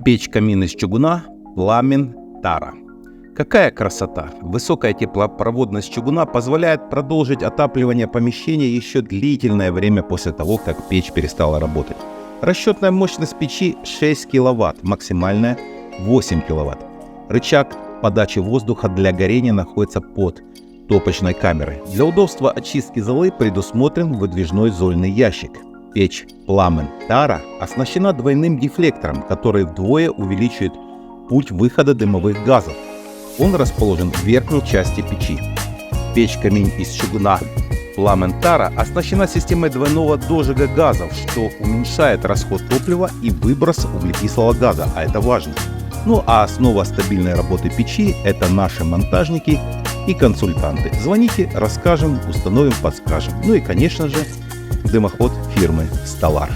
Печь-камин из чугуна Пламен Тара. Какая красота! Высокая теплопроводность чугуна позволяет продолжить отапливание помещения еще длительное время после того, как печь перестала работать. Расчетная мощность печи 6 кВт, максимальная 8 кВт. Рычаг подачи воздуха для горения находится под топочной камерой. Для удобства очистки золы предусмотрен выдвижной зольный ящик. Печь Пламен Тара оснащена двойным дефлектором, который вдвое увеличивает путь выхода дымовых газов. Он расположен в верхней части печи. Печь-камин из чугуна Пламен Тара оснащена системой двойного дожига газов, что уменьшает расход топлива и выброс углекислого газа, а это важно. Ну а основа стабильной работы печи – это наши монтажники и консультанты. Звоните, расскажем, установим, подскажем. Ну и конечно же дымоход фирмы Stellar.